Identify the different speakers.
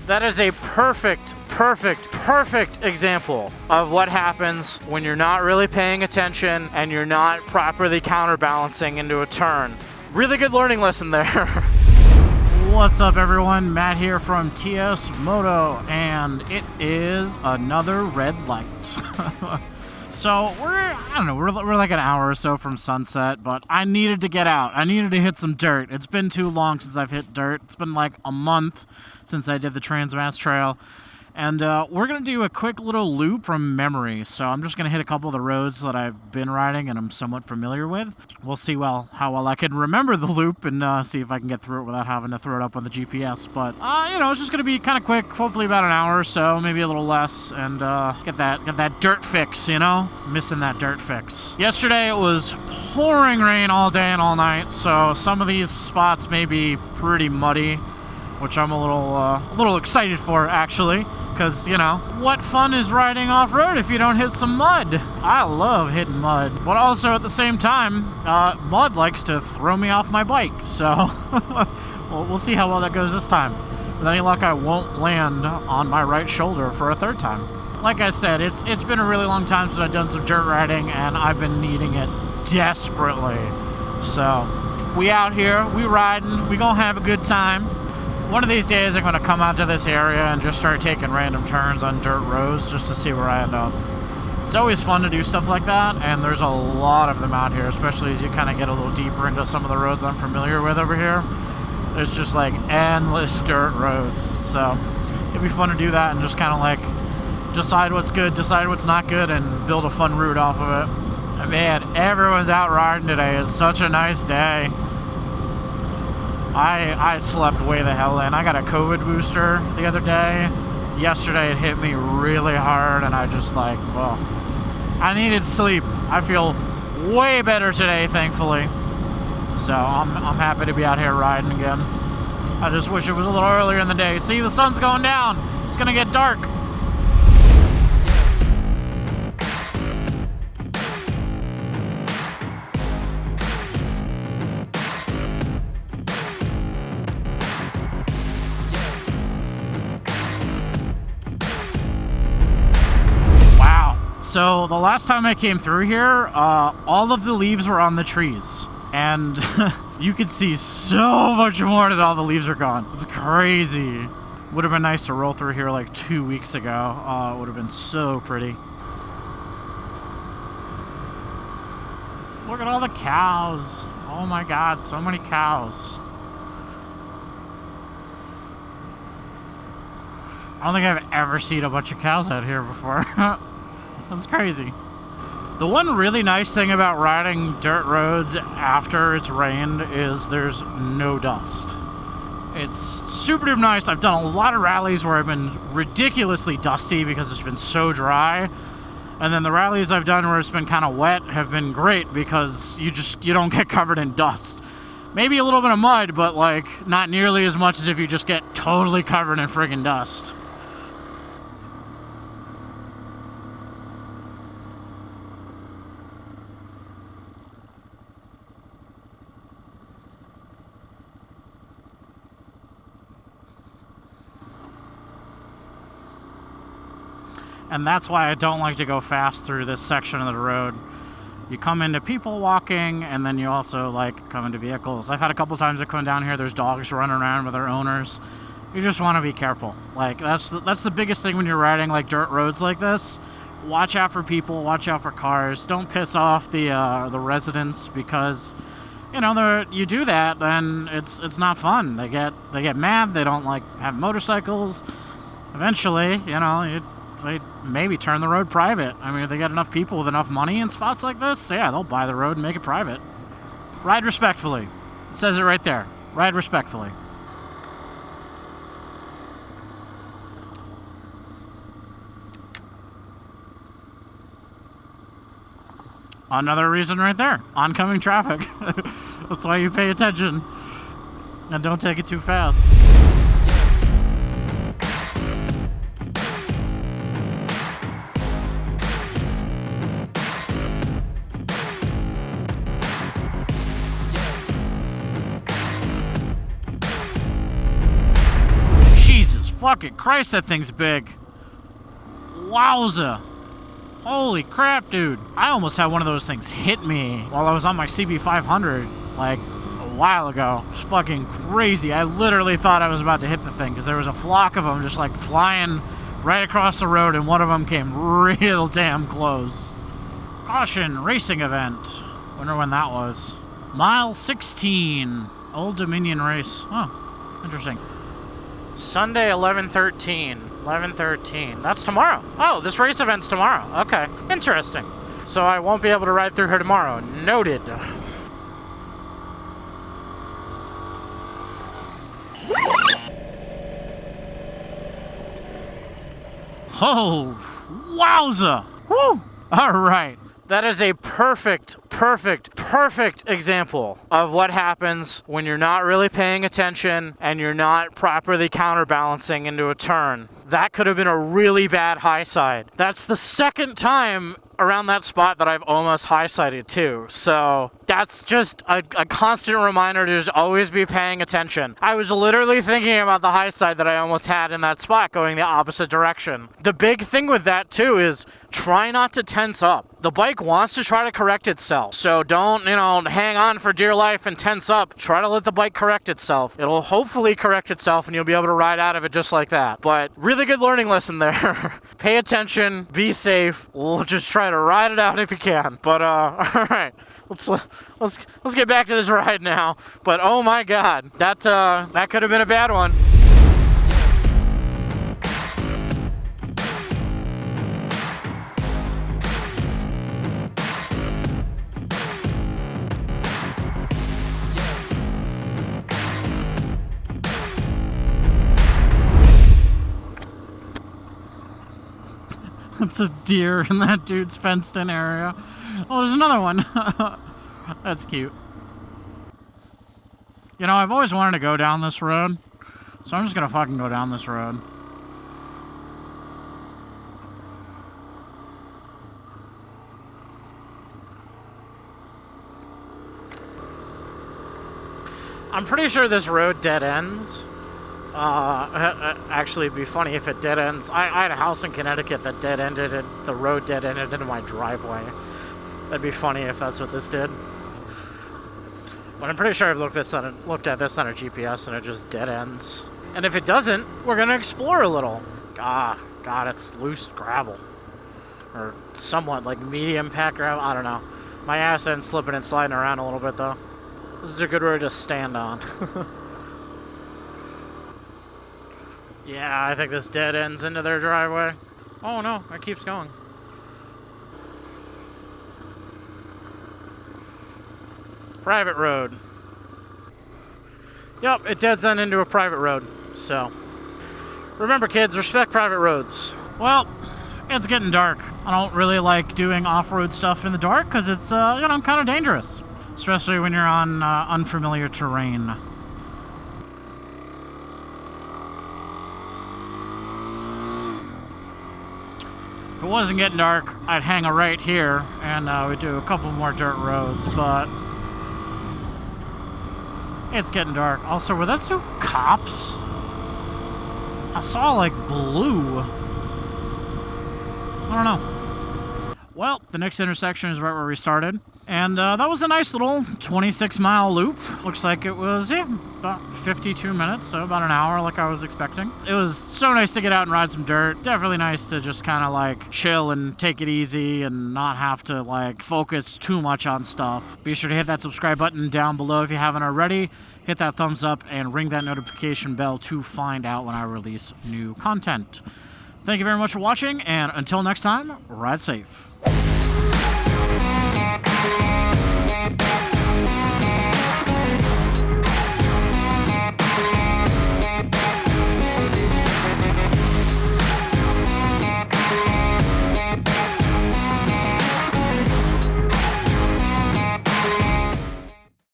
Speaker 1: That is a perfect example of what happens when you're not really paying attention and you're not properly counterbalancing into a turn. Really good learning lesson there. What's up, everyone? Matt here from TS Moto, and it is another red light. So we're like an hour or so from sunset, but I needed to get out. I needed to hit some dirt. It's been too long since I've hit dirt. It's been like a month since I did the Trans-Mass Trail. And we're going to do a quick little loop from memory. So I'm just going to hit a couple of the roads that I've been riding and I'm somewhat familiar with. We'll see how well I can remember the loop and see if I can get through it without having to throw it up on the GPS. But, it's just going to be kind of quick, hopefully about an hour or so, maybe a little less, and get that dirt fix, Missing that dirt fix. Yesterday it was pouring rain all day and all night, so some of these spots may be pretty muddy, which I'm a little excited for, actually. Because, what fun is riding off-road if you don't hit some mud? I love hitting mud. But also, at the same time, mud likes to throw me off my bike. So, we'll see how well that goes this time. With any luck, I won't land on my right shoulder for a third time. Like I said, it's been a really long time since I've done some dirt riding, and I've been needing it desperately. So, we out here, we riding, we gonna have a good time. One of these days I'm going to come out to this area and just start taking random turns on dirt roads just to see where I end up. It's always fun to do stuff like that, and there's a lot of them out here, especially as you kind of get a little deeper into some of the roads I'm familiar with over here. There's just like endless dirt roads, so it'd be fun to do that and just kind of like decide what's good, decide what's not good, and build a fun route off of it. And man, everyone's out riding today. It's such a nice day. I slept way the hell in. I got a COVID booster the other day. Yesterday it hit me really hard, and I just I needed sleep. I feel way better today, thankfully. So I'm happy to be out here riding again. I just wish it was a little earlier in the day. See, the sun's going down. It's gonna get dark. So the last time I came through here, all of the leaves were on the trees, and you could see so much more that all the leaves are gone. It's crazy. Would have been nice to roll through here like 2 weeks ago. It would have been so pretty. Look at all the cows. Oh my God, so many cows. I don't think I've ever seen a bunch of cows out here before. That's crazy. The one really nice thing about riding dirt roads after it's rained is there's no dust. It's super duper nice. I've done a lot of rallies where I've been ridiculously dusty because it's been so dry. And then the rallies I've done where it's been kind of wet have been great because you don't get covered in dust. Maybe a little bit of mud, but not nearly as much as if you just get totally covered in friggin' dust. And that's why I don't like to go fast through this section of the road. You come into people walking, and then you also come into vehicles. I've had a couple times I come down here, there's dogs running around with their owners. You just want to be careful. That's the biggest thing when you're riding dirt roads like this. Watch out for people, watch out for cars. Don't piss off the residents, because you do that, then it's not fun. They get mad. They don't have motorcycles. Eventually, they maybe turn the road private. I mean, if they get enough people with enough money in spots like this, yeah, they'll buy the road and make it private. Ride respectfully. It says it right there. Ride respectfully. Another reason right there. Oncoming traffic. That's why you pay attention. And don't take it too fast. Fucking Christ, that thing's big. Wowza. Holy crap, dude. I almost had one of those things hit me while I was on my CB500, like, a while ago. It was fucking crazy. I literally thought I was about to hit the thing because there was a flock of them just, like, flying right across the road, and one of them came real damn close. Caution, racing event. Wonder when that was. Mile 16. Old Dominion race. Oh, interesting. Sunday, 11/13. 11/13. That's tomorrow. Oh, this race event's tomorrow. Okay, interesting. So I won't be able to ride through here tomorrow. Noted. Oh, wowza! Woo! All right. That is a perfect example of what happens when you're not really paying attention and you're not properly counterbalancing into a turn. That could have been a really bad high side. That's the second time around that spot that I've almost high sided too. So that's just a constant reminder to just always be paying attention. I was literally thinking about the high side that I almost had in that spot going the opposite direction. The big thing with that too is try not to tense up. The bike wants to try to correct itself. So don't, hang on for dear life and tense up. Try to let the bike correct itself. It'll hopefully correct itself and you'll be able to ride out of it just like that. But really good learning lesson there. Pay attention, be safe. We'll just try to ride it out if you can. But all right, let's get back to this ride now. But oh my God, that could have been a bad one. It's a deer in that dude's fenced-in area. Oh, there's another one. That's cute. I've always wanted to go down this road, so I'm just gonna fucking go down this road. I'm pretty sure this road dead ends. Actually, it'd be funny if it dead ends. I had a house in Connecticut that dead ended, and the road dead ended into my driveway. That'd be funny if that's what this did. But I'm pretty sure I've looked at this on a GPS, and it just dead ends. And if it doesn't, we're gonna explore a little. God, it's loose gravel, or somewhat like medium packed gravel. I don't know. My ass ends slipping and sliding around a little bit though. This is a good road to stand on. Yeah, I think this dead ends into their driveway. Oh no, it keeps going. Private road. Yep, it deads end into a private road. So, remember kids, respect private roads. Well, it's getting dark. I don't really like doing off-road stuff in the dark because it's, kind of dangerous. Especially when you're on unfamiliar terrain. If it wasn't getting dark, I'd hang a right here, and we'd do a couple more dirt roads, but it's getting dark. Also, were those two cops? I saw, like, blue. I don't know. Well, the next intersection is right where we started. And that was a nice little 26-mile loop. Looks like it was, about 52 minutes, so about an hour like I was expecting. It was so nice to get out and ride some dirt. Definitely nice to just kind of like chill and take it easy and not have to like focus too much on stuff. Be sure to hit that subscribe button down below if you haven't already. Hit that thumbs up and ring that notification bell to find out when I release new content. Thank you very much for watching, and until next time, ride safe.